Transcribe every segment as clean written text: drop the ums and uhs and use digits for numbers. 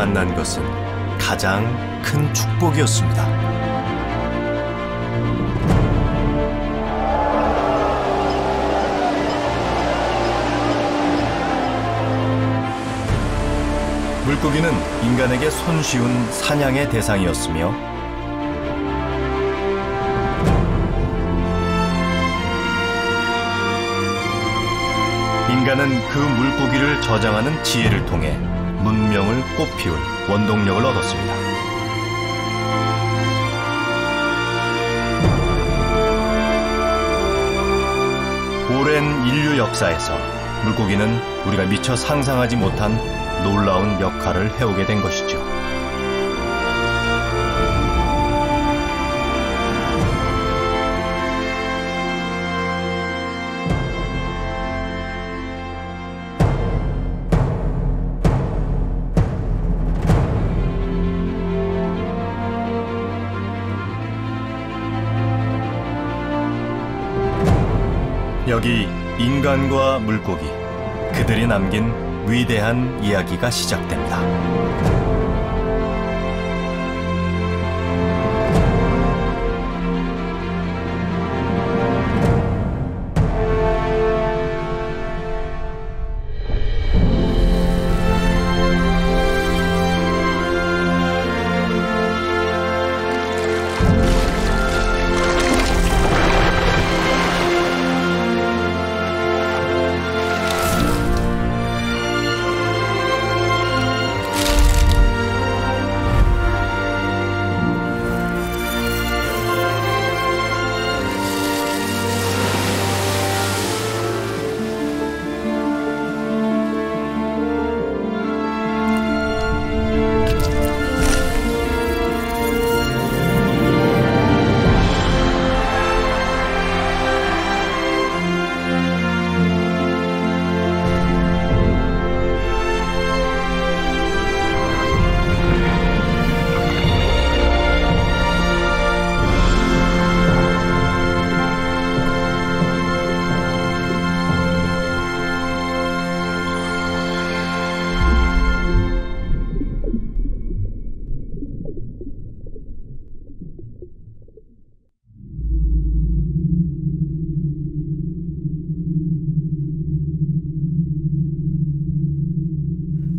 만난 것은 가장 큰 축복이었습니다. 물고기는 인간에게 손쉬운 사냥의 대상이었으며 인간은 그 물고기를 저장하는 지혜를 통해 문명을 꽃피울 원동력을 얻었습니다. 오랜 인류 역사에서 물고기는 우리가 미처 상상하지 못한 놀라운 역할을 해오게 된 것이죠. 여기 인간과 물고기, 그들이 남긴 위대한 이야기가 시작됩니다.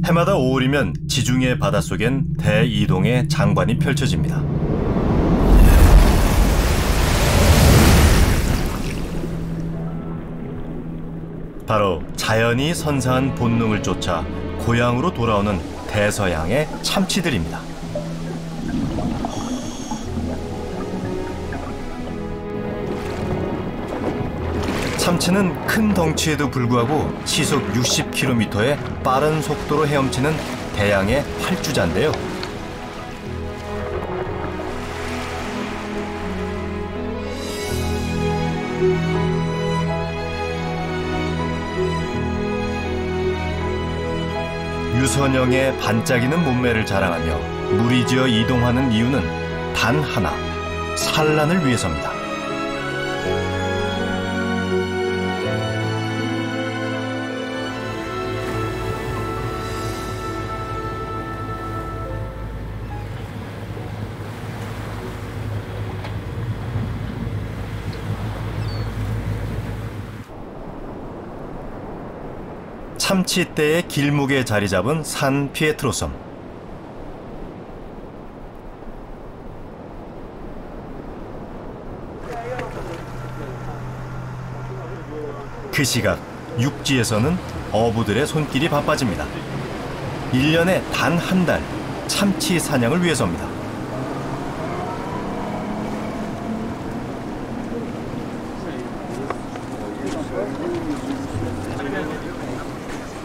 해마다 5월이면 지중해 바닷속엔 대이동의 장관이 펼쳐집니다. 바로 자연이 선사한 본능을 쫓아 고향으로 돌아오는 대서양의 참치들입니다. 참치는 큰 덩치에도 불구하고 시속 60km의 빠른 속도로 헤엄치는 대양의 활주자인데요. 유선형의 반짝이는 몸매를 자랑하며 무리지어 이동하는 이유는 단 하나, 산란을 위해서입니다. 참치떼의 길목에 자리 잡은 산 피에트로섬. 그 시각 육지에서는 어부들의 손길이 바빠집니다. 1년에 단 한 달 참치 사냥을 위해서입니다.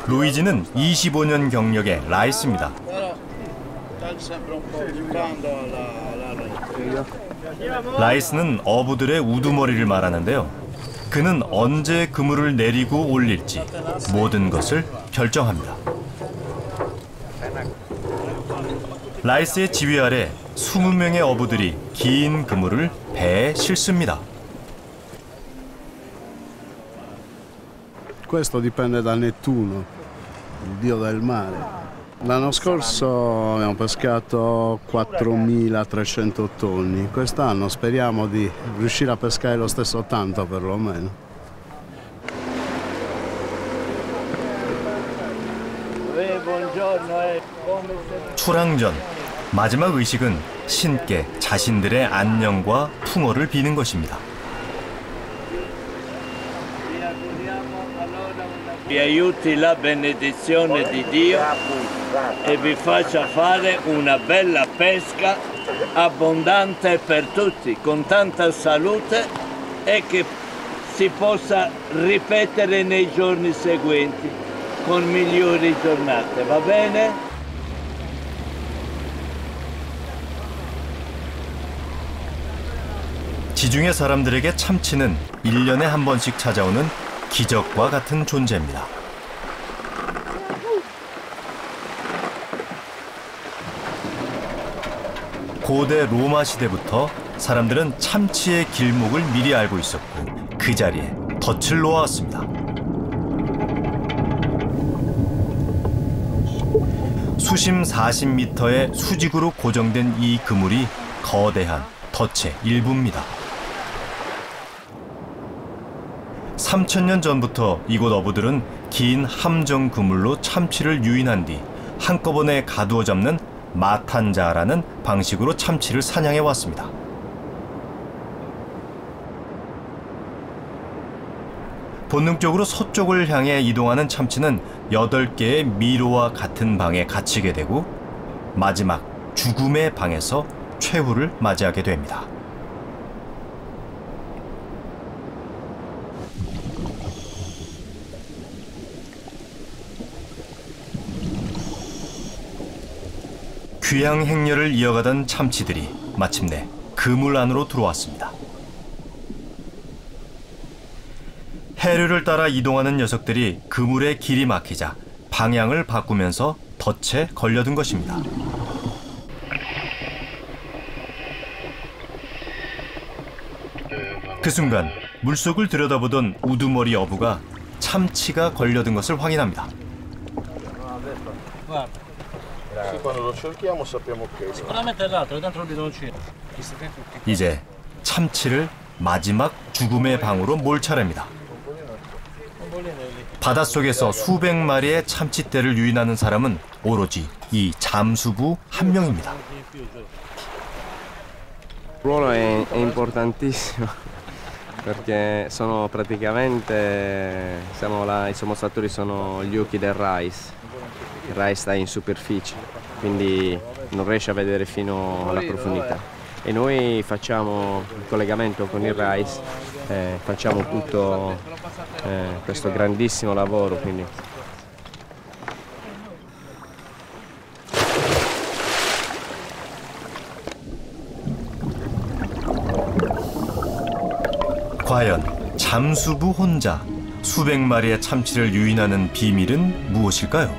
루이지는 25년 경력의 라이스입니다. 라이스는 어부들의 우두머리를 말하는데요. 그는 언제 그물을 내리고 올릴지 모든 것을 결정합니다. 라이스의 지휘 아래 20명의 어부들이 긴 그물을 배에 싣습니다. Questo dipende da Nettuno, il dio del mare. L'anno scorso abbiamo pescato 4.300 tonni, quest'anno speriamo di riuscire a pescare lo stesso tanto perlomeno. 출항전 마지막 의식은 신께 자신들의 안녕과 풍어를 비는 것입니다. Vi aiuti la benedizione di Dio e vi faccia fare una bella pesca abbondante per tutti, con tanta salute e che si possa ripetere nei giorni seguenti con migliori giornate, va bene? 지중해 사람들에게 참치는 1년에 한 번씩 찾아오는 기적과 같은 존재입니다. 고대 로마 시대부터 사람들은 참치의 길목을 미리 알고 있었고 그 자리에 덫을 놓아왔습니다. 수심 40m의 수직으로 고정된 이 그물이 거대한 덫의 일부입니다. 3000년 전부터 이곳 어부들은 긴 함정 그물로 참치를 유인한 뒤 한꺼번에 가두어 잡는 마탄자라는 방식으로 참치를 사냥해 왔습니다. 본능적으로 서쪽을 향해 이동하는 참치는 8개의 미로와 같은 방에 갇히게 되고 마지막 죽음의 방에서 최후를 맞이하게 됩니다. 귀향 행렬을 이어가던 참치들이 마침내 그물 안으로 들어왔습니다. 해류를 따라 이동하는 녀석들이 그물에 길이 막히자 방향을 바꾸면서 덫에 걸려든 것입니다. 그 순간 물속을 들여다보던 우두머리 어부가 참치가 걸려든 것을 확인합니다. 이제 참치를 마지막 죽음의 방으로 몰차례입니다. 바닷속에서 수백 마리의 참치떼를 유인하는 사람은 오로지 이 잠수부 한 명입니다. Il ruolo è importantissimo perché sono praticamente, siamo là, i sommostatori sono gli occhi del RAIS. Il RAIS sta in superficie, quindi non riesce a vedere fino alla profondità. E noi facciamo il collegamento con il RAIS, facciamo tutto questo grandissimo lavoro. Quindi. 과연 잠수부 혼자 수백 마리의 참치를 유인하는 비밀은 무엇일까요?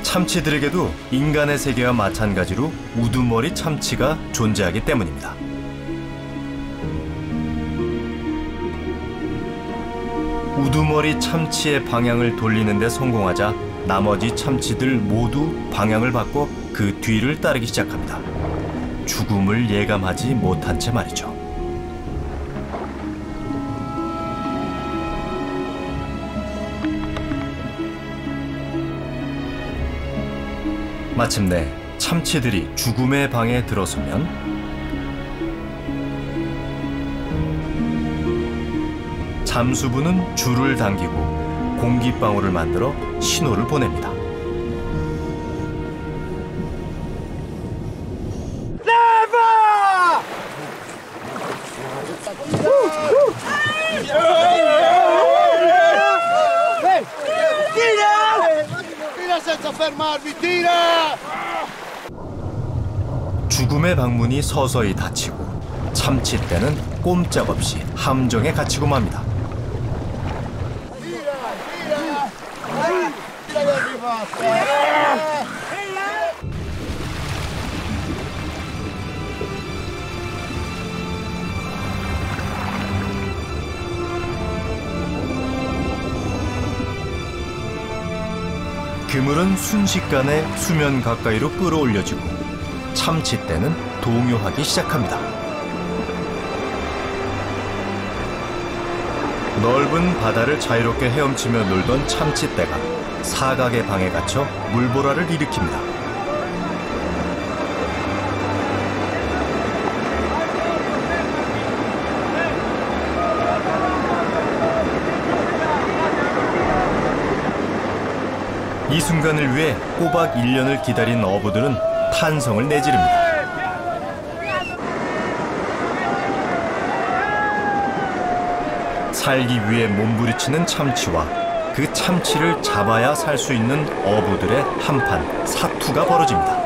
참치들에게도 인간의 세계와 마찬가지로 우두머리 참치가 존재하기 때문입니다. 우두머리 참치의 방향을 돌리는 데 성공하자 나머지 참치들 모두 방향을 바꿔 그 뒤를 따르기 시작합니다. 죽음을 예감하지 못한 채 말이죠. 마침내 참치들이 죽음의 방에 들어서면 잠수부는 줄을 당기고 공기방울을 만들어 신호를 보냅니다. 죽음의 방문이 서서히 닫히고 참치떼는 꼼짝없이 함정에 갇히고 맙니다. 그물은 순식간에 수면 가까이로 끌어올려지고 참치떼는 동요하기 시작합니다. 넓은 바다를 자유롭게 헤엄치며 놀던 참치떼가 사각의 방에 갇혀 물보라를 일으킵니다. 이 순간을 위해 꼬박 1년을 기다린 어부들은 탄성을 내지릅니다. 살기 위해 몸부리치는 참치와 그 참치를 잡아야 살 수 있는 어부들의 한판 사투가 벌어집니다.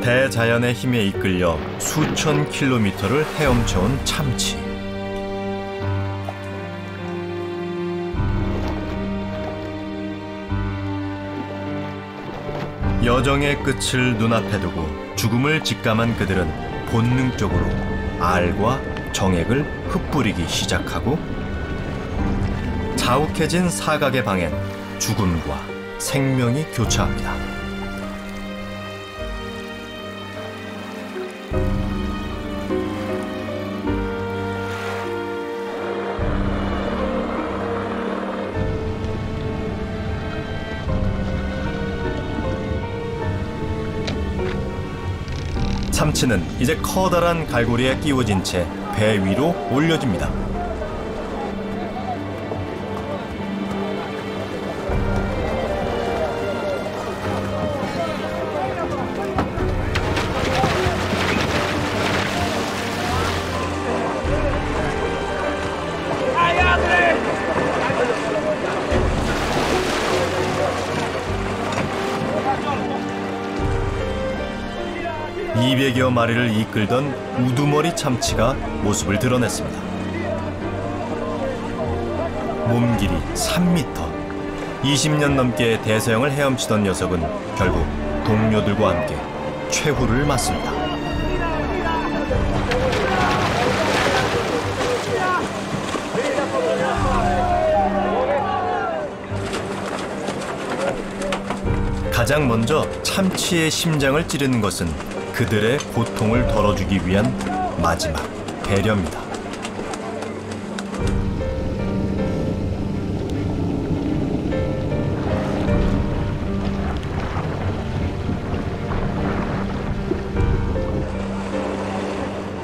대자연의 힘에 이끌려 수천 킬로미터를 헤엄쳐온 참치. 여정의 끝을 눈앞에 두고 죽음을 직감한 그들은 본능적으로 알과 정액을 흩뿌리기 시작하고 자욱해진 사각의 방엔 죽음과 생명이 교차합니다. 참치는 이제 커다란 갈고리에 끼워진 채 배 위로 올려집니다. (200여) 마리를 이끌던 우두머리 참치가 모습을 드러냈습니다. 몸 길이 3m, 20년 넘게 대서양을 헤엄치던 녀석은 결국 동료들과 함께 최후를 맞습니다. 가장 먼저 참치의 심장을 찌르는 것은 그들의 고통을 덜어주기 위한 마지막 배려입니다.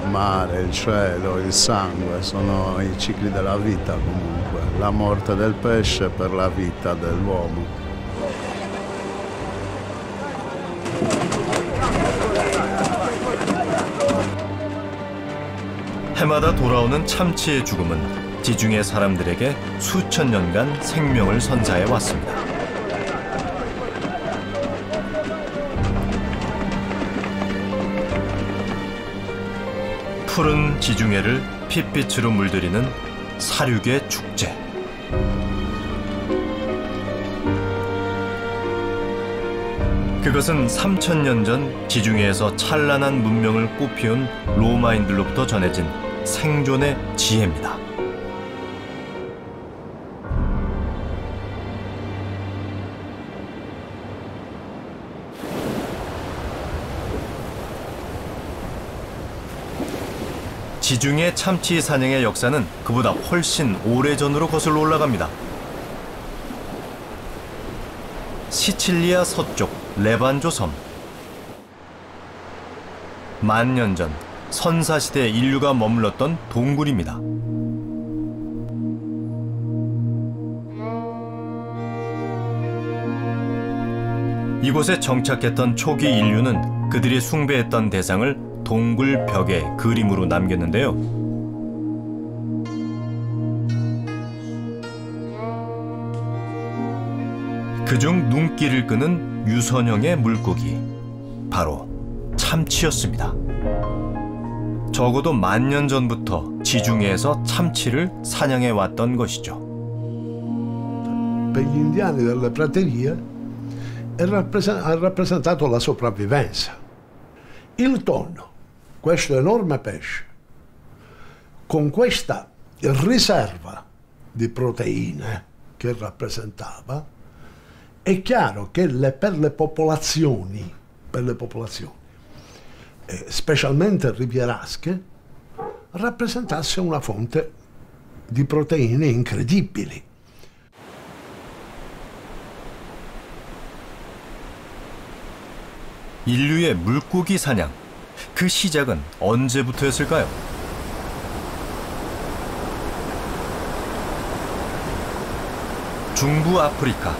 Il mare, il cielo, il sangue sono i cicli della vita comunque. La morte del pesce per la vita dell'uomo. 해마다 돌아오는 참치의 죽음은 지중해 사람들에게 수천 년간 생명을 선사해 왔습니다. 푸른 지중해를 핏빛으로 물들이는 사륙의 축제. 그것은 3000년 전 지중해에서 찬란한 문명을 꽃피운 로마인들로부터 전해진 생존의 지혜입니다. 지중해 참치 사냥의 역사는 그보다 훨씬 오래전으로 거슬러 올라갑니다. 시칠리아 서쪽 레반조 섬. 만년 전 선사시대 인류가 머물렀던 동굴입니다. 이곳에 정착했던 초기 인류는 그들이 숭배했던 대상을 동굴 벽에 그림으로 남겼는데요. 그중 눈길을 끄는 유선형의 물고기, 바로 참치였습니다. 적어도 10,000년 전부터 지중해에서 참치를 사냥해 왔던 것이죠. Per gli indiani delle praterie ha rappresentato la sopravvivenza. Il tonno, questo enorme pesce, con questa riserva di proteine che rappresentava, è chiaro che per le popolazioni, specialmente rivierasche, rappresentasse una fonte di proteine incredibili. 인류의 물고기 사냥, 그 시작은 언제부터였을까요? 중부 아프리카,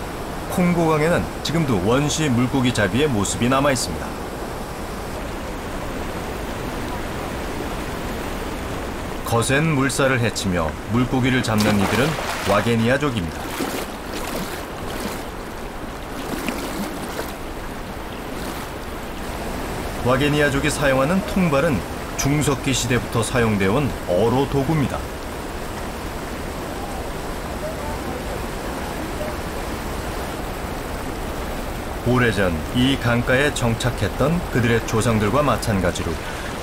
콩고강에는 지금도 원시 물고기 잡이의 모습이 남아 있습니다. 거센 물살을 헤치며 물고기를 잡는 이들은 와게니아족입니다. 와게니아족이 사용하는 통발은 중석기 시대부터 사용되어 온 어로 도구입니다. 오래전 이 강가에 정착했던 그들의 조상들과 마찬가지로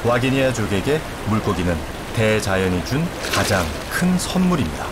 와게니아족에게 물고기는 대자연이 준 가장 큰 선물입니다.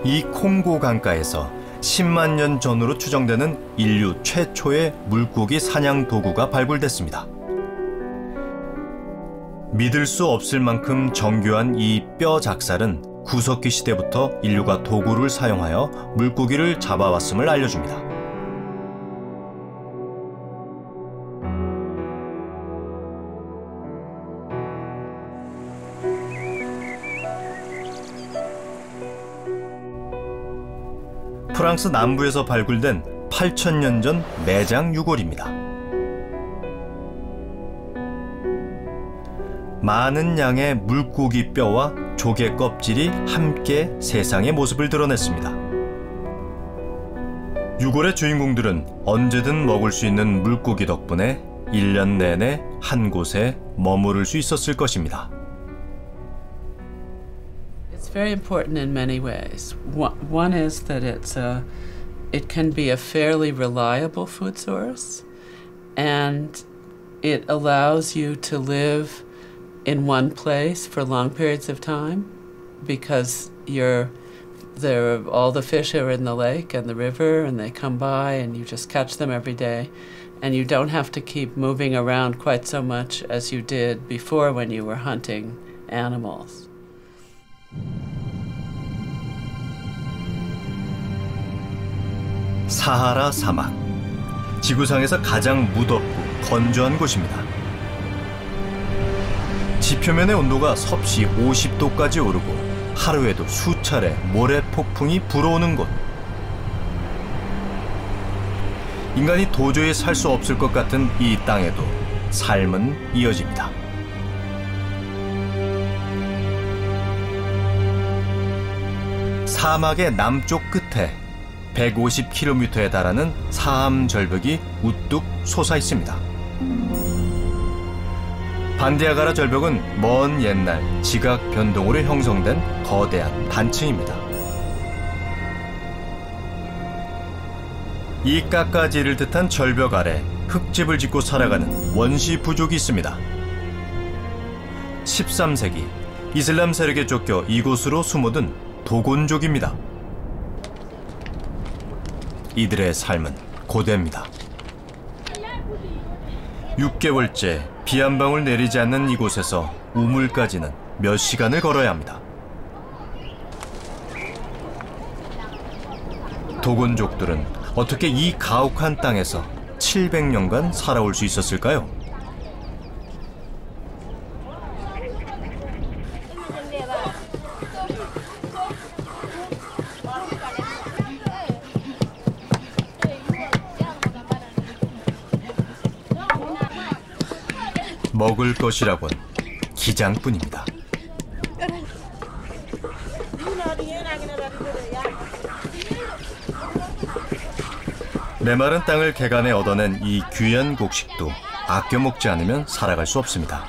이 콩고 강가에서 10만 년 전으로 추정되는 인류 최초의 물고기 사냥 도구가 발굴됐습니다. 믿을 수 없을 만큼 정교한 이 뼈 작살은 구석기 시대부터 인류가 도구를 사용하여 물고기를 잡아왔음을 알려줍니다. 프랑스 남부에서 발굴된 8,000년 전 매장 유골입니다. 많은 양의 물고기 뼈와 조개 껍질이 함께 세상의 모습을 드러냈습니다. 유골의 주인공들은 언제든 먹을 수 있는 물고기 덕분에 1년 내내 한 곳에 머무를 수 있었을 것입니다. It's very important in many ways. One is that it can be a fairly reliable food source, and it allows you to live in one place for long periods of time because all the fish are in the lake and the river and they come by and you just catch them every day, and you don't have to keep moving around quite so much as you did before when you were hunting animals. 사하라 사막, 지구상에서 가장 무덥고 건조한 곳입니다. 지표면의 온도가 섭씨 50도까지 오르고 하루에도 수차례 모래 폭풍이 불어오는 곳. 인간이 도저히 살 수 없을 것 같은 이 땅에도 삶은 이어집니다. 사막의 남쪽 끝에 150km에 달하는 사암 절벽이 우뚝 솟아 있습니다. 반디아가라 절벽은 먼 옛날 지각 변동으로 형성된 거대한 단층입니다. 이 깎아지를 듯한 절벽 아래 흙집을 짓고 살아가는 원시 부족이 있습니다. 13세기 이슬람 세력에 쫓겨 이곳으로 숨어든 도곤족입니다. 이들의 삶은 고되입니다. 6개월째 비 한 방울 내리지 않는 이곳에서 우물까지는 몇 시간을 걸어야 합니다. 도곤족들은 어떻게 이 가혹한 땅에서 700년간 살아올 수 있었을까요? 먹을 것이라곤 기장뿐입니다. 메마른 땅을 개간해 얻어낸 이 귀한 곡식도 아껴 먹지 않으면 살아갈 수 없습니다.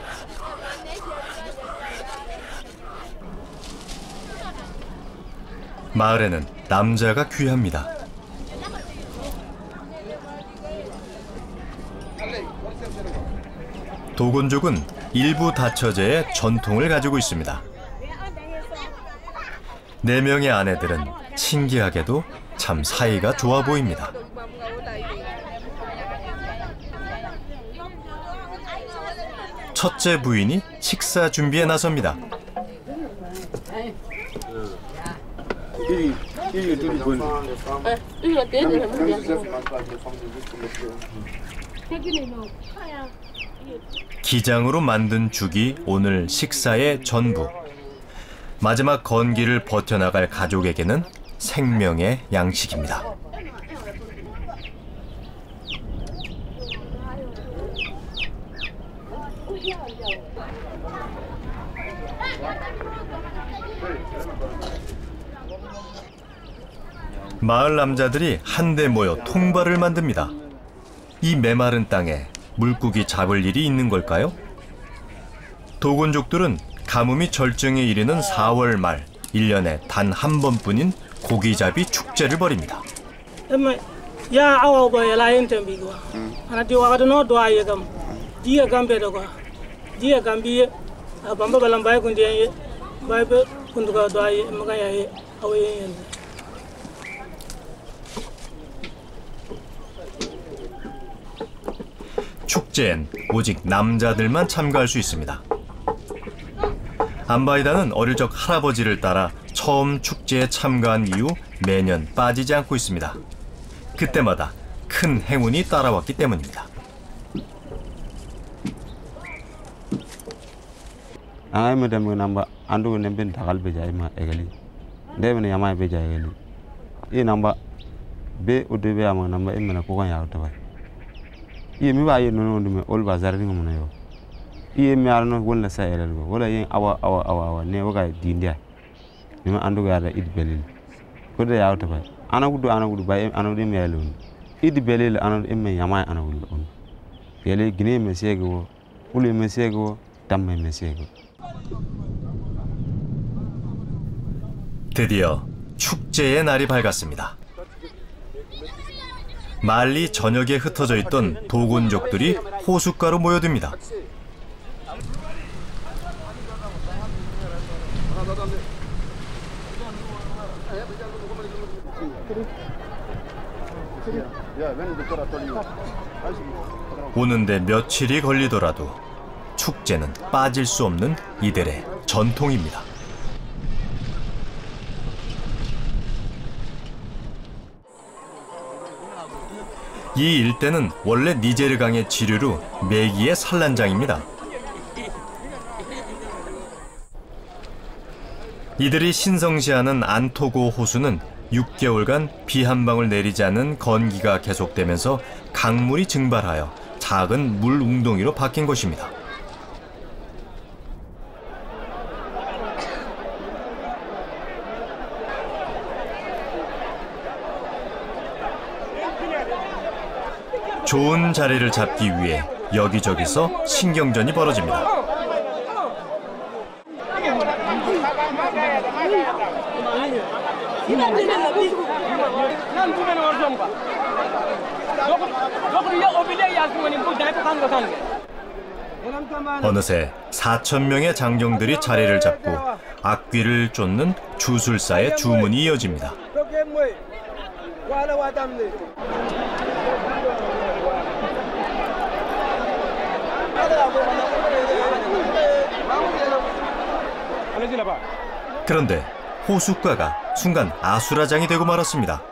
마을에는 남자가 귀합니다. 도곤족은 일부 다처제의 전통을 가지고 있습니다. 4명의 아내들은 신기하게도 참 사이가 좋아 보입니다. 첫째 부인이 식사 준비에 나섭니다. 기장으로 만든 죽이 오늘 식사의 전부. 마지막 건기를 버텨나갈 가족에게는 생명의 양식입니다. 마을 남자들이 한데 모여 통발을 만듭니다. 이 메마른 땅에 물고기 잡을 일이 있는 걸까요? 도곤족들은 가뭄이 절정에 이르는 4월 말 1년에 단 한 번뿐인 고기잡이 축제를 벌입니다. 축제엔 오직 남자들만 참가할 수 있습니다. 안바이다는 어릴 적 할아버지를 따라 처음 축제에 참가한 이후 매년 빠지지 않고 있습니다. 그때마다 큰 행운이 따라왔기 때문입니다. iye mi arno wala sa erel go wala yin awa ne waga dindia mi andu ga da id belil ko de yawta ba ana gudu ba ana de mi yalon id belil ana de mi yama ana gudu on yele gine me sego uli me sego tamme me sego. 드디어 축제의 날이 밝았습니다. 말리 전역에 흩어져 있던 도곤족들이 호숫가로 모여듭니다. 오는데 며칠이 걸리더라도 축제는 빠질 수 없는 이들의 전통입니다. 이 일대는 원래 니제르강의 지류로 메기의 산란장입니다. 이들이 신성시하는 안토고 호수는 6개월간 비 한 방울 내리지 않는 건기가 계속되면서 강물이 증발하여 작은 물 웅덩이로 바뀐 것입니다. 좋은 자리를 잡기 위해 여기저기서 신경전이 벌어집니다. 어느새 4,000명의 장정들이 자리를 잡고 악귀를 쫓는 주술사의 주문이 이어집니다. 그런데 호숫가가 순간 아수라장이 되고 말았습니다.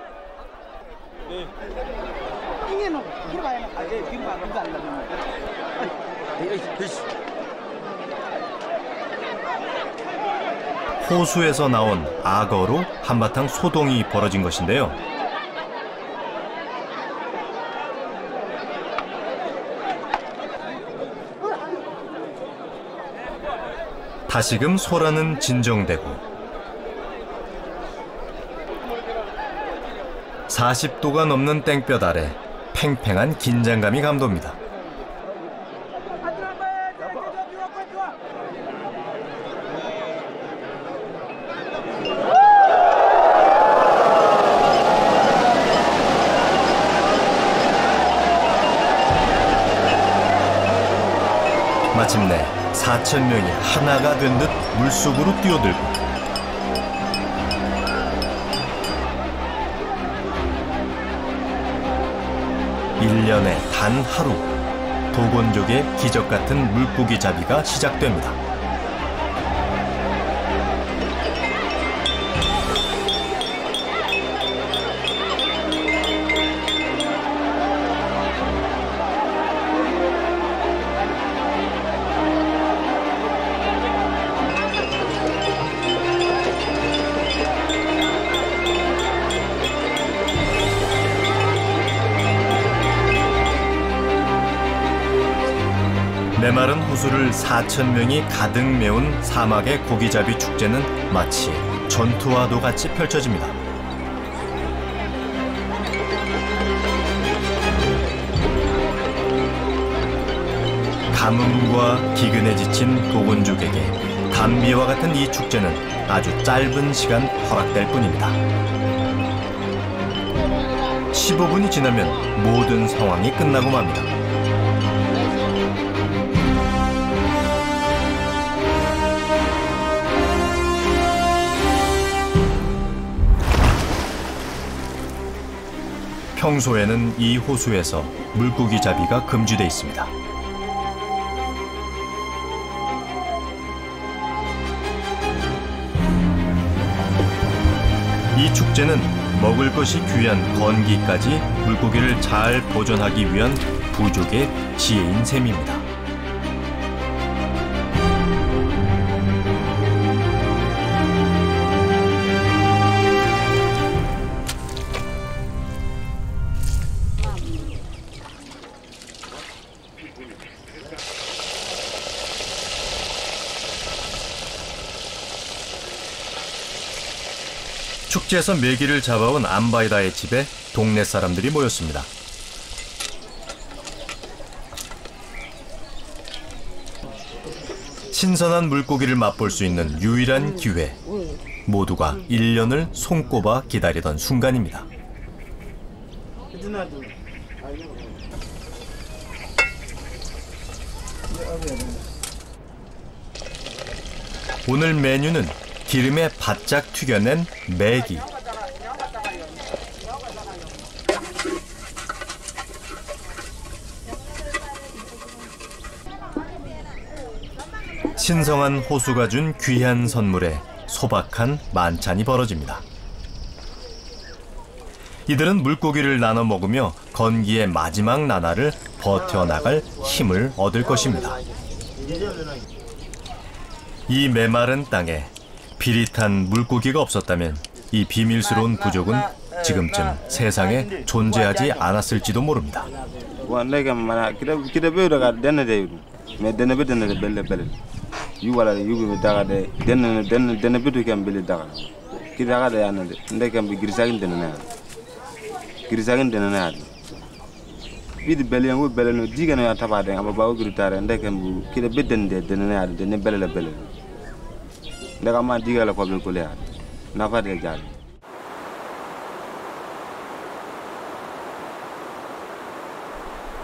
호수에서 나온 악어로 한바탕 소동이 벌어진 것인데요. 다시금 소란은 진정되고 40도가 넘는 땡볕 아래 팽팽한 긴장감이 감돕니다. 마침내 4,000명이 하나가 된 듯 물속으로 뛰어들고 일년에 단 하루 도곤족의 기적 같은 물고기 잡이가 시작됩니다. 메마른 호수를 4,000명이 가득 메운 사막의 고기잡이 축제는 마치 전투와도 같이 펼쳐집니다. 가뭄과 기근에 지친 도곤족에게 담비와 같은 이 축제는 아주 짧은 시간 허락될 뿐입니다. 15분이 지나면 모든 상황이 끝나고 맙니다. 평소에는 이 호수에서 물고기 잡이가 금지돼 있습니다. 이 축제는 먹을 것이 귀한 건기까지 물고기를 잘 보존하기 위한 부족의 지혜인 셈입니다. 축제에서 메기를 잡아온 암바이다의 집에 동네 사람들이 모였습니다. 신선한 물고기를 맛볼 수 있는 유일한 기회. 모두가 1년을 손꼽아 기다리던 순간입니다. 오늘 메뉴는 기름에 바짝 튀겨낸 메기. 신성한 호수가 준 귀한 선물에 소박한 만찬이 벌어집니다. 이들은 물고기를 나눠 먹으며 건기의 마지막 나날을 버텨나갈 힘을 얻을 것입니다. 이 메마른 땅에 비릿한 물고기가 없었다면 이 비밀스러운 부족은 지금쯤 세상에 존재하지 않았을지도 모릅니다.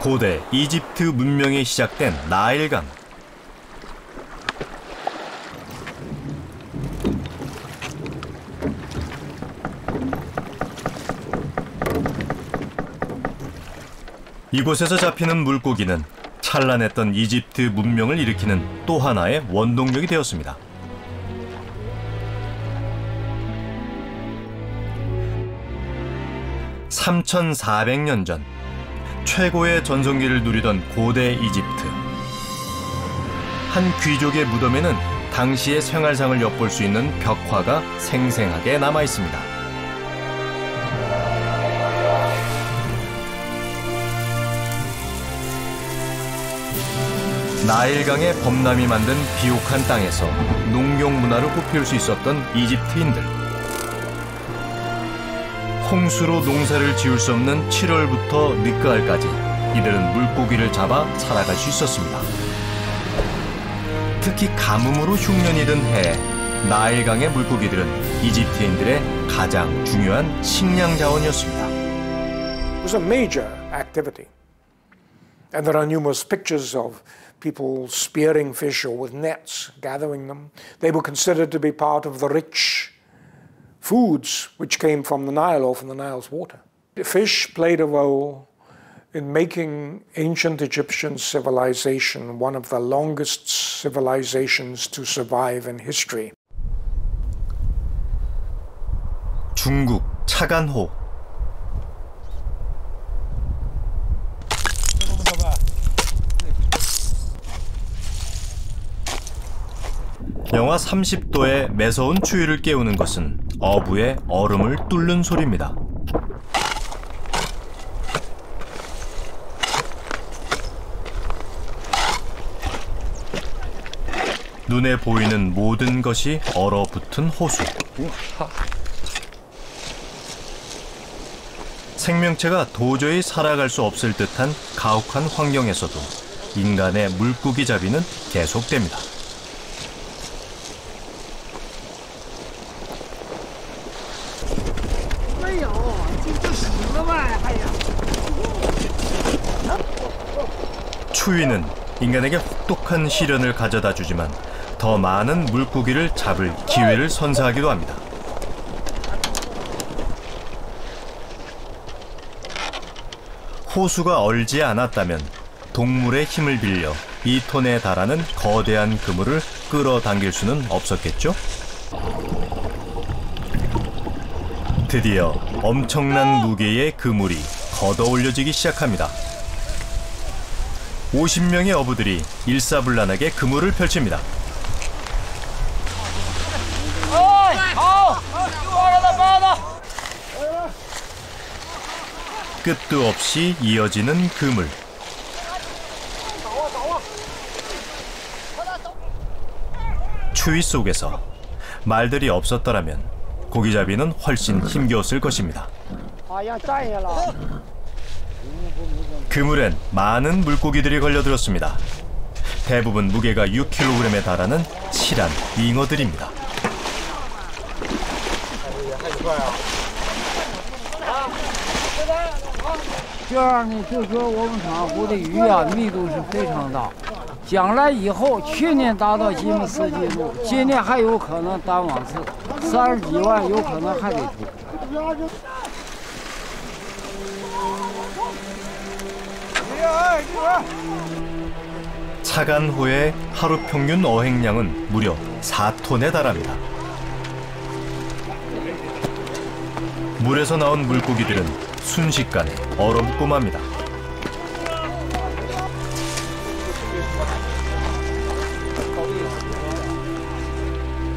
고대 이집트 문명이 시작된 나일강. 이곳에서 잡히는 물고기는 찬란했던 이집트 문명을 일으키는 또 하나의 원동력이 되었습니다. (3400년) 전 최고의 전성기를 누리던 고대 이집트. 한 귀족의 무덤에는 당시의 생활상을 엿볼 수 있는 벽화가 생생하게 남아 있습니다. 나일강의 범람이 만든 비옥한 땅에서 농경 문화를 꽃피울 수 있었던 이집트인들. 홍수로 농사를 지을 수 없는 7월부터 늦가을까지 이들은 물고기를 잡아 살아갈 수 있었습니다. 특히 가뭄으로 흉년이 든 해에 나일강의 물고기들은 이집트인들의 가장 중요한 식량 자원이었습니다. It was a major activity. And there are numerous pictures of people spearing fish or with nets, gathering them. They were considered to be part of the rich foods which came from the Nile or from the Nile's water. The fish played a role in making ancient Egyptian civilization one of the longest civilizations to survive in history. 중국 차간호. 영하 30도의 매서운 추위를 깨우는 것은 어부의 얼음을 뚫는 소리입니다. 눈에 보이는 모든 것이 얼어붙은 호수. 생명체가 도저히 살아갈 수 없을 듯한 가혹한 환경에서도 인간의 물고기 잡이는 계속됩니다. 추위는 인간에게 혹독한 시련을 가져다 주지만 더 많은 물고기를 잡을 기회를 선사하기도 합니다. 호수가 얼지 않았다면 동물의 힘을 빌려 2톤에 달하는 거대한 그물을 끌어당길 수는 없었겠죠? 드디어 엄청난 무게의 그물이 걷어올려지기 시작합니다. 50명의 어부들이 일사불란하게 그물을 펼칩니다. 끝도 없이 이어지는 그물. 추위 속에서 말들이 없었더라면 고기잡이는 훨씬 힘겨웠을 것입니다. 그물엔 많은 물고기들이 걸려들었습니다. 대부분 무게가 6kg에 달하는 실한 잉어들입니다. 차간호의 하루 평균 어획량은 무려 4톤에 달합니다. 물에서 나온 물고기들은 순식간에 얼어붙고 맙니다.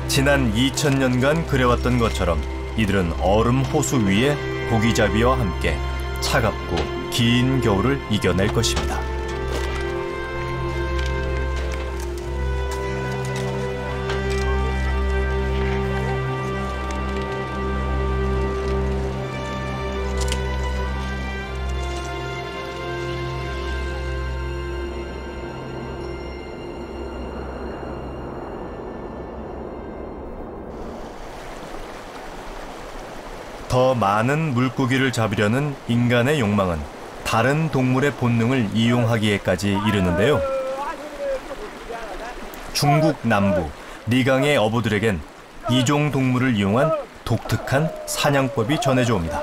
지난 2000년간 그래왔던 것처럼 이들은 얼음 호수 위에 고기잡이와 함께 차갑고 긴 겨울을 이겨낼 것입니다. 더 많은 물고기를 잡으려는 인간의 욕망은 다른 동물의 본능을 이용하기에까지 이르는데요. 중국 남부 리강의 어부들에겐 이종 동물을 이용한 독특한 사냥법이 전해져 옵니다.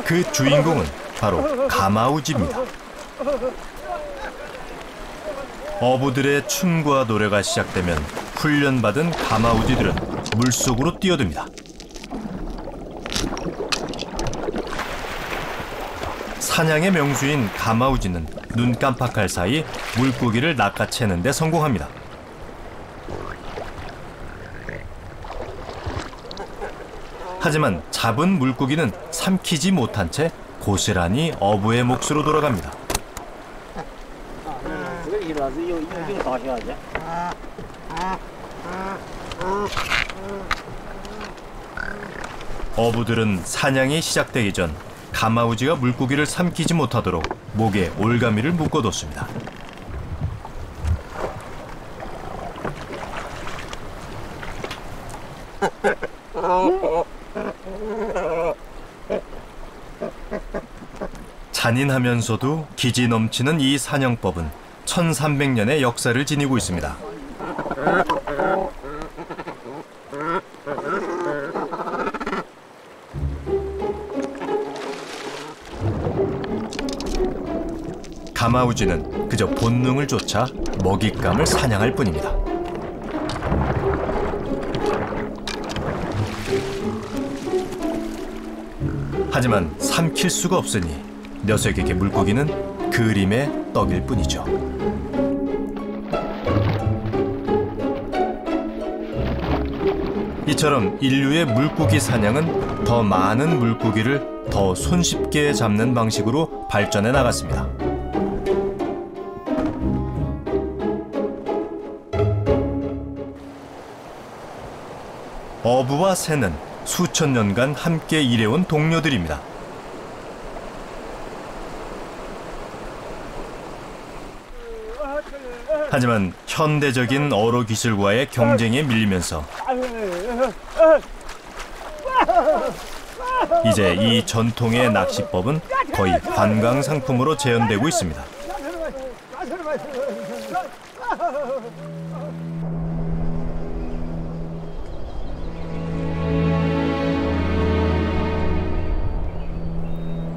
그 주인공은 바로 가마우지입니다. 어부들의 춤과 노래가 시작되면 훈련받은 가마우지들은 물속으로 뛰어듭니다. 사냥의 명수인 가마우지는 눈 깜빡할 사이 물고기를 낚아채는 데 성공합니다. 하지만 잡은 물고기는 삼키지 못한 채 고스란히 어부의 몫으로 돌아갑니다. 어부들은 사냥이 시작되기 전 가마우지가 물고기를 삼키지 못하도록 목에 올가미를 묶어뒀습니다. 잔인하면서도 기지 넘치는 이 사냥법은 1300년의 역사를 지니고 있습니다. 가마우지는 그저 본능을 쫓아 먹잇감을 사냥할 뿐입니다. 하지만 삼킬 수가 없으니 녀석에게 물고기는 그림의 떡일 뿐이죠. 이처럼 인류의 물고기 사냥은 더 많은 물고기를 더 손쉽게 잡는 방식으로 발전해 나갔습니다. 어부와 새는 수천 년간 함께 일해온 동료들입니다. 하지만 현대적인 어로 기술과의 경쟁에 밀리면서 이제 이 전통의 낚시법은 거의 관광 상품으로 재현되고 있습니다.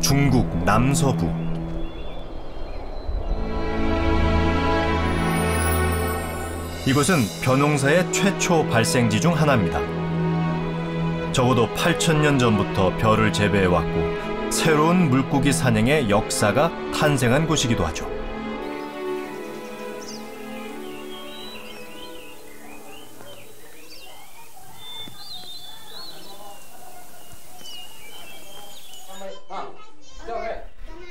중국 남서부. 이곳은 벼농사의 최초 발생지 중 하나입니다. 적어도 8,000년 전부터 벼를 재배해왔고 새로운 물고기 사냥의 역사가 탄생한 곳이기도 하죠.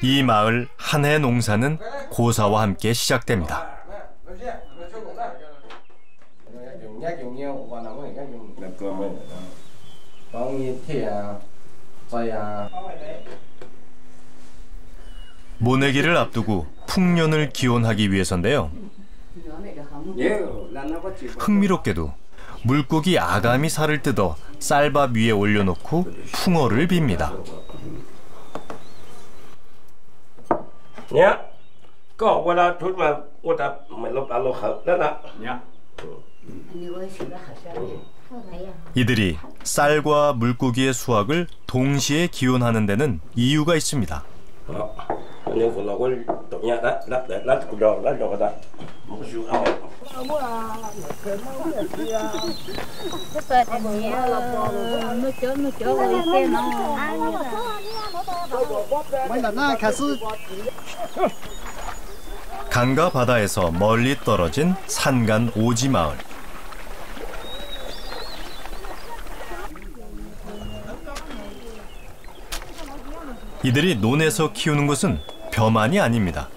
이 마을 한 해 농사는 고사와 함께 시작됩니다. 모내기를 앞두고 풍년을 기원하기 위해서인데요. 흥미롭게도 물고기 아가미 살을 뜯어 쌀밥 위에 올려놓고 풍어를 빕니다. 이들이 쌀과 물고기의 수확을 동시에 기원하는 데는 이유가 있습니다. 강과 바다에서 멀리 떨어진 산간 오지 마을. 이들이 논에서 키우는 것은 벼만이 아닙니다.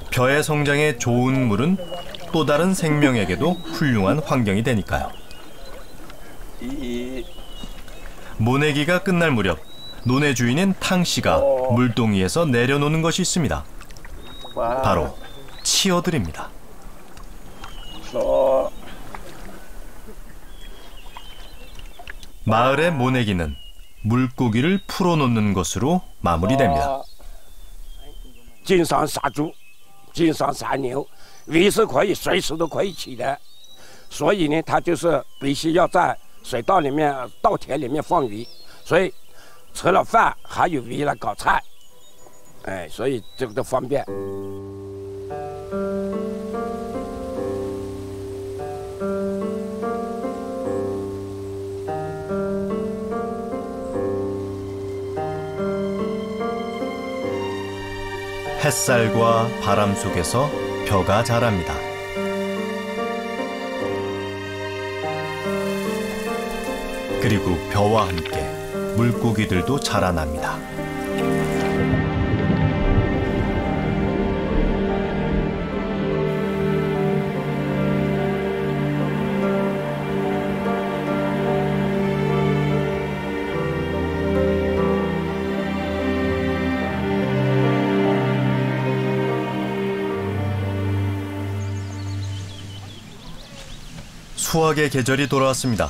벼의 성장에 좋은 물은 또 다른 생명에게도 훌륭한 환경이 되니까요. 모내기가 끝날 무렵 논의 주인인 탕 씨가 물동이에서 내려놓는 것이 있습니다. 바로 치어들입니다. 마을의 모내기는 물고기를 풀어놓는 것으로 마무리됩니다. 经常杀猪，经常杀牛，鱼是可以随时都可以起的，所以呢，它就是必须要在水稻里面、稻田里面放鱼，所以除了饭还有鱼来搞菜，哎，所以这个都方便。 햇살과 바람 속에서 벼가 자랍니다. 그리고 벼와 함께 물고기들도 자라납니다. 수확의 계절이 돌아왔습니다.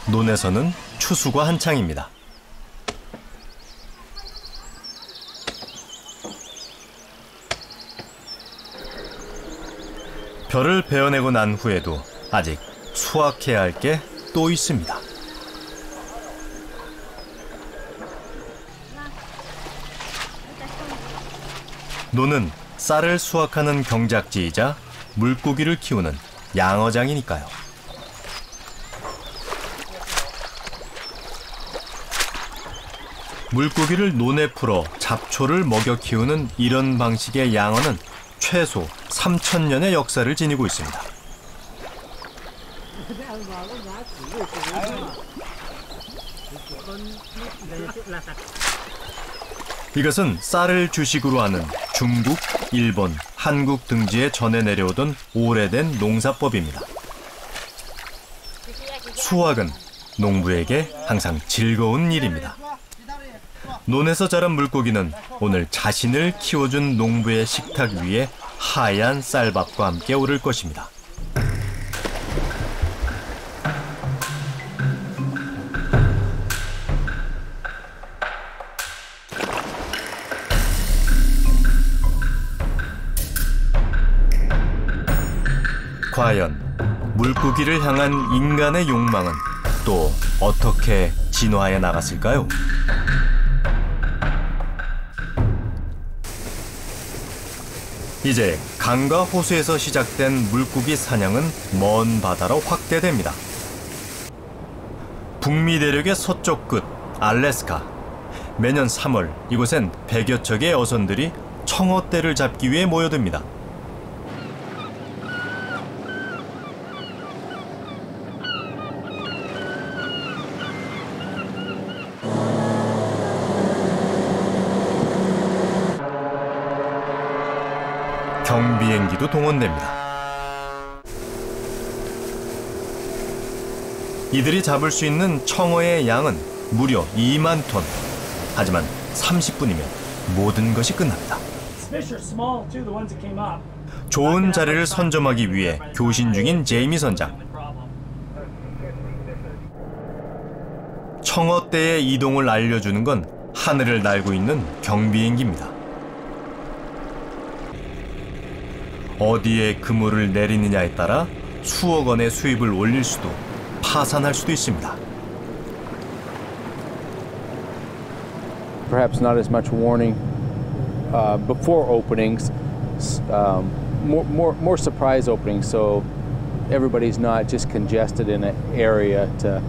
논에서는 추수가 한창입니다. 벼를 베어내고 난 후에도 아직 수확해야 할 게 또 있습니다. 논은 쌀을 수확하는 경작지이자 물고기를 키우는 양어장이니까요. 물고기를 논에 풀어 잡초를 먹여 키우는 이런 방식의 양어는 최소 3,000년의 역사를 지니고 있습니다. 이것은 쌀을 주식으로 하는 중국, 일본, 한국 등지에 전해 내려오던 오래된 농사법입니다. 수확은 농부에게 항상 즐거운 일입니다. 논에서 자란 물고기는 오늘 자신을 키워준 농부의 식탁 위에 하얀 쌀밥과 함께 오를 것입니다. 과연 물고기를 향한 인간의 욕망은 또 어떻게 진화해 나갔을까요? 이제 강과 호수에서 시작된 물고기 사냥은 먼 바다로 확대됩니다. 북미 대륙의 서쪽 끝 알래스카. 매년 3월 이곳엔 100여 척의 어선들이 청어떼를 잡기 위해 모여듭니다. 경비행기도 동원됩니다. 이들이 잡을 수 있는 청어의 양은 무려 2만 톤. 하지만 30분이면 모든 것이 끝납니다. 좋은 자리를 선점하기 위해 교신 중인 제이미 선장. 청어떼의 이동을 알려주는 건 하늘을 날고 있는 경비행기입니다. 어디에 그물을 내리느냐에 따라 수억 원의 수입을 올릴 수도 파산할 수도 있습니다. Perhaps not as much warning before openings, more surprise openings, so everybody's not just congested in an area to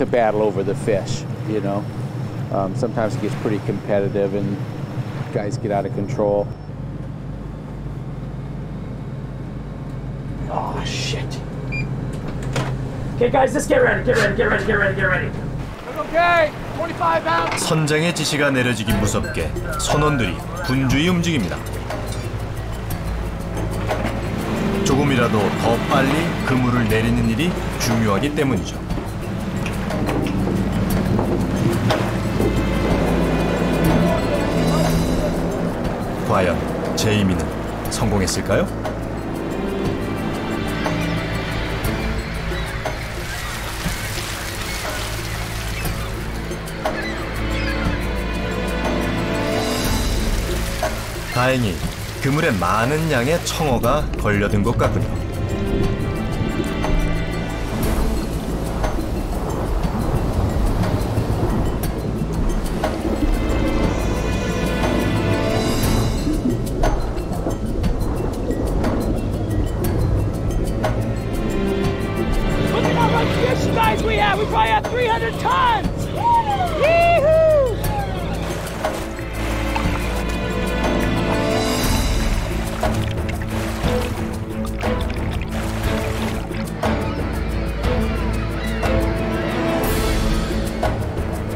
battle over the fish. You know, sometimes it gets pretty competitive and guys get out of control. Oh shit! Okay, guys, let's get ready. Okay, 25 pounds. 선장의 지시가 내려지기 무섭게 선원들이 분주히 움직입니다. 조금이라도 더 빨리 그물을 내리는 일이 중요하기 때문이죠. 과연 제이미는 성공했을까요? 다행히 그물에 많은 양의 청어가 걸려든 것 같군요. Look at how much fish, guys, we have! We probably have 300 tons!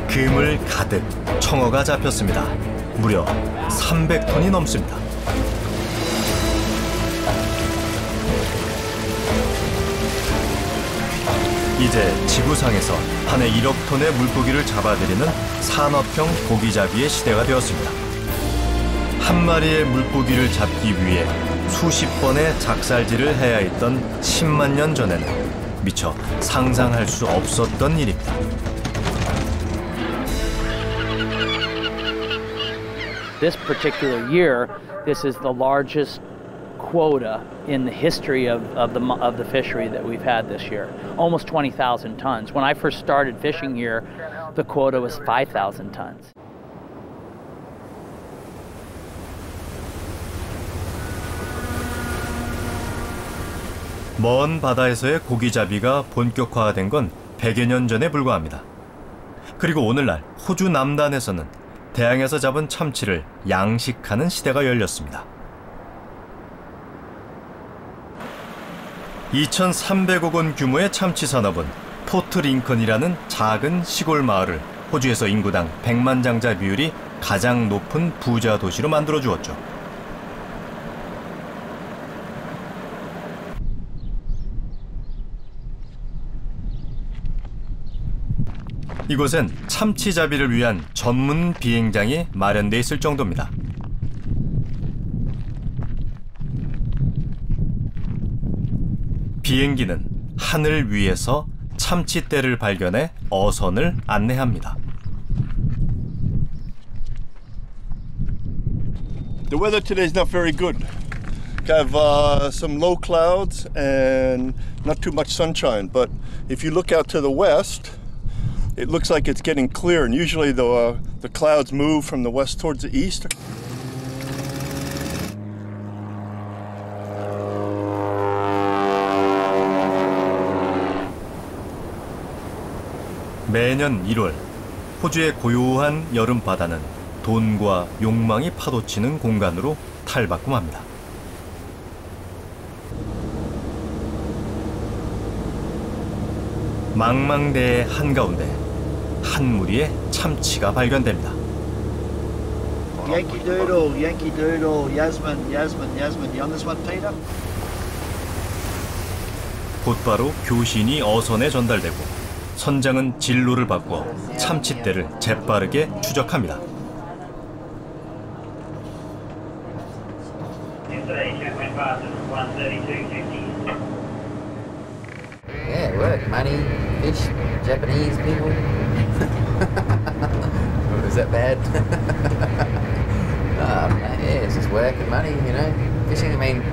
그물 가득 청어가 잡혔습니다. 무려 300톤이 넘습니다. 이제 지구상에서 한 해 1억 톤의 물고기를 잡아들이는 산업형 고기잡이의 시대가 되었습니다. 한 마리의 물고기를 잡기 위해 수십 번의 작살질을 해야 했던 10만 년 전에는 미처 상상할 수 없었던 일입니다. This particular year, this is the largest quota in the history of the fishery that we've had this year. Almost 20,000 tons. When I first started fishing here, the quota was 5,000 tons. 먼 바다에서의 고기잡이가 본격화된 건 100여 년 전에 불과합니다. 그리고 오늘날 호주 남단에서는 대양에서 잡은 참치를 양식하는 시대가 열렸습니다. 2,300억 원 규모의 참치 산업은 포트 링컨이라는 작은 시골 마을을 호주에서 인구당 100만 장자 비율이 가장 높은 부자 도시로 만들어 주었죠. 이곳엔 참치잡이를 위한 전문 비행장이 마련돼 있을 정도입니다. 비행기는 하늘 위에서 참치떼를 발견해 어선을 안내합니다. The weather today is not very good. Have some low clouds and not too much sunshine. But if you look out to the west, it looks like it's getting clear. And usually the clouds move from the west towards the east. 매년 1월, 호주의 고요한 여름 바다는 돈과 욕망이 파도치는 공간으로 탈바꿈합니다. 망망대해 한가운데 한 무리의 참치가 발견됩니다. Yankee Doodle, Yankee Doodle, Yasmin, Yasmin, Yasmin. You on this one, Peter? 곧바로 교신이 어선에 전달되고 선장은 진로를 바꿔 참치떼를 재빠르게 추적합니다. Yeah, work, money, fish, Japanese people. Is that bad? Yeah, it's just work and money, you know. Fishing, I mean, I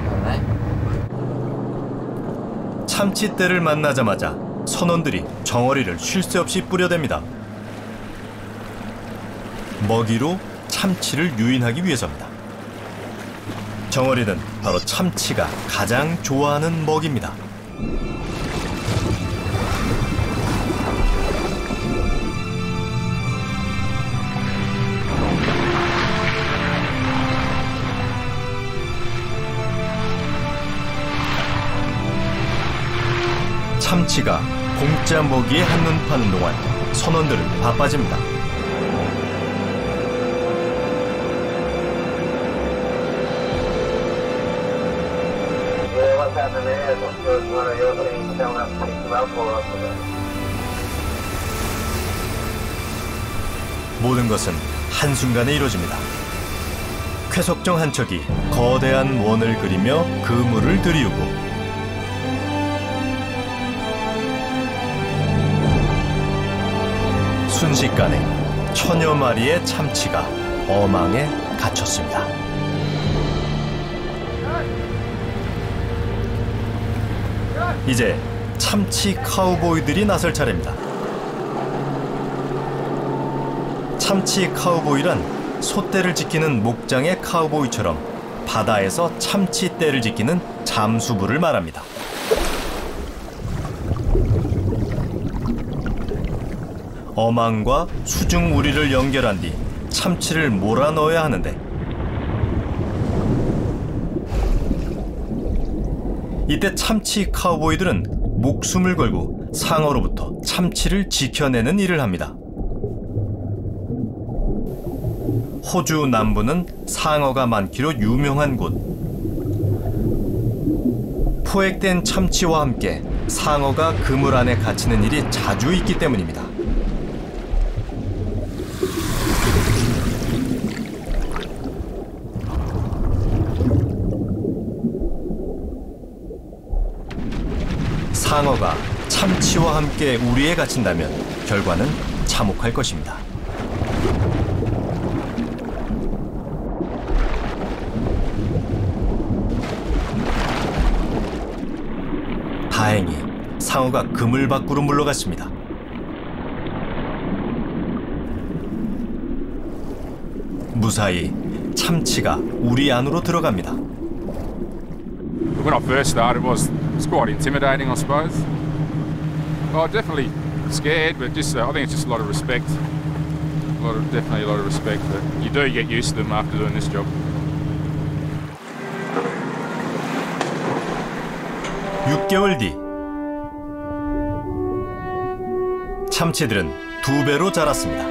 don't know. 참치떼를 만나자마자 선원들이 정어리를 쉴 새 없이 뿌려댑니다. 먹이로 참치를 유인하기 위해서입니다. 정어리는 바로 참치가 가장 좋아하는 먹이입니다. 참치가 공짜 먹이에 한눈 파는 동안 선원들은 바빠집니다. 모든 것은 한순간에 이루어집니다. 쾌속정 한 척이 거대한 원을 그리며 그물을 들이우고 순식간에 천여 마리의 참치가 어망에 갇혔습니다. 이제 참치 카우보이들이 나설 차례입니다. 참치 카우보이란 소떼를 지키는 목장의 카우보이처럼 바다에서 참치떼를 지키는 잠수부를 말합니다. 어망과 수중 우리를 연결한 뒤 참치를 몰아 넣어야 하는데 이때 참치 카우보이들은 목숨을 걸고 상어로부터 참치를 지켜내는 일을 합니다. 호주 남부는 상어가 많기로 유명한 곳. 포획된 참치와 함께 상어가 그물 안에 갇히는 일이 자주 있기 때문입니다. 상어가 참치와 함께 우리에 갇힌다면 결과는 참혹할 것입니다. 다행히 상어가 그물 밖으로 물러갔습니다. 무사히 참치가 우리 안으로 들어갑니다. When I first started, it was quite intimidating, I suppose. Oh, definitely scared, but just I think it's just a lot of respect. Definitely a lot of respect. But you do get used to them after doing this job. (6개월) 뒤 참치들은 2배로 자랐습니다.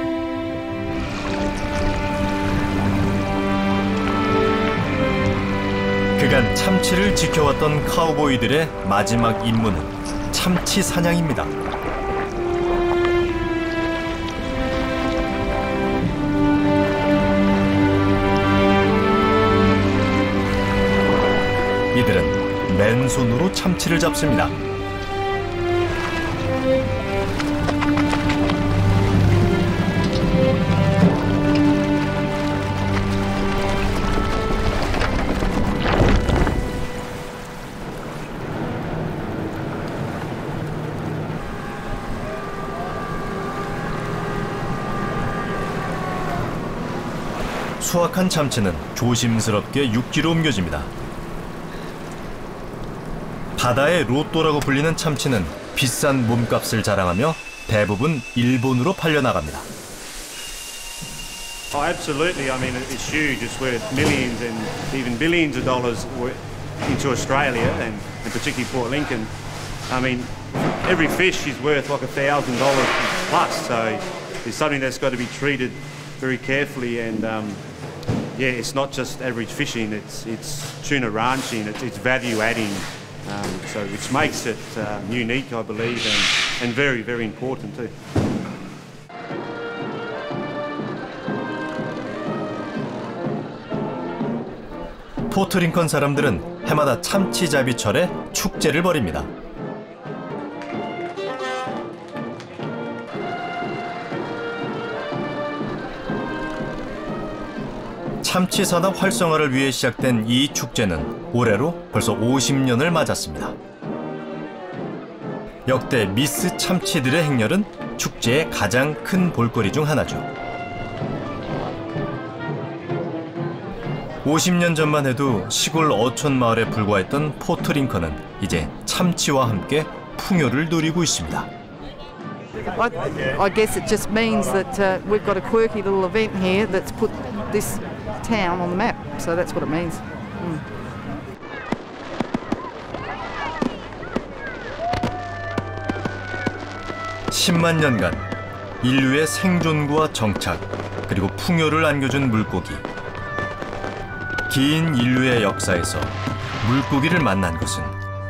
그간 참치를 지켜왔던 카우보이들의 마지막 임무는 참치 사냥입니다. 이들은 맨손으로 참치를 잡습니다. 수확한 참치는 조심스럽게 육지로 옮겨집니다. 바다의 로또라고 불리는 참치는 비싼 몸값을 자랑하며 대부분 일본으로 팔려나갑니다. Oh, absolutely. I mean, it's huge. It's worth millions and even billions of dollars into Australia and particularly Port Lincoln. I mean, every fish is worth like $1,000 plus. So it's something that's got to be treated very carefully and yeah, it's not just average fishing. It's tuna ranching. It's value adding. So which makes it unique, I believe, and very, very important too. 포트링컨 사람들은 해마다 참치잡이철에 축제를 벌입니다. 참치 산업 활성화를 위해 시작된 이 축제는 올해로 벌써 50년을 맞았습니다. 역대 미스 참치들의 행렬은 축제의 가장 큰 볼거리 중 하나죠. 50년 전만 해도 시골 어촌 마을에 불과했던 포트링컨은 이제 참치와 함께 풍요를 누리고 있습니다. I guess it just means that we've got a quirky little event here that's put this town on the map. So that's what it means. 10만 년간 인류의 생존과 정착 그리고 풍요를 안겨준 물고기. 긴 인류의 역사에서 물고기를 만난 것은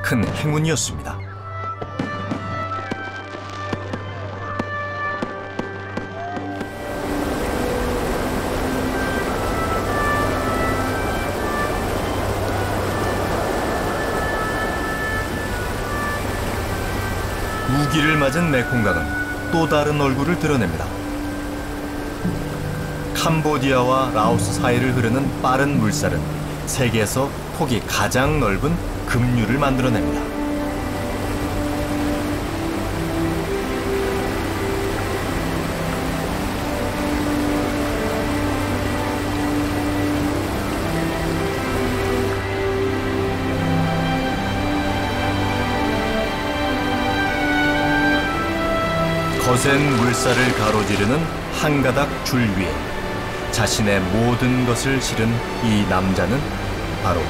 큰 행운이었습니다. 우기를 맞은 메콩강은 또 다른 얼굴을 드러냅니다. 캄보디아와 라오스 사이를 흐르는 빠른 물살은 세계에서 폭이 가장 넓은 급류를 만들어냅니다. 거센 물살을 가로지르는 한 가닥 줄 위에 자신의 모든 것을 실은 이 남자는 바로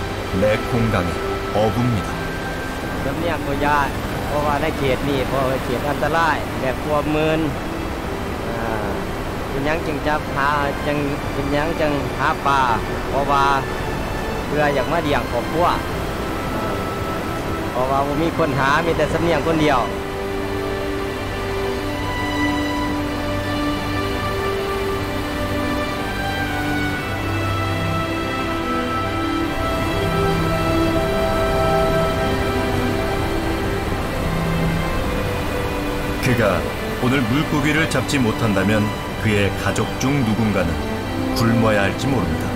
메콩강의 어부입니다. เพราะว่าในเขตนี้เพราะว่าเขตอันตรายแบบกลัวมืนเป็นยังจึงจับหาจังเป็นยังจังหาปลาเพราะว่าเพื่ออยากมาเลี้ยงครอบครัวเพราะว่ามีคนหามีแต่สำเนียงคนเดียว그가 오늘 물고기를 잡지 못한다면 그의 가족 중 누군가는 굶어야 할지 모릅니다.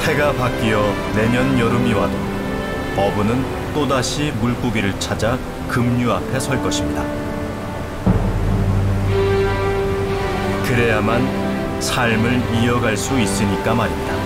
해가 바뀌어 내년 여름이 와도 어부는 또다시 물고기를 찾아 급류 앞에 설 것입니다. 그래야만 삶을 이어갈 수 있으니까 말입니다.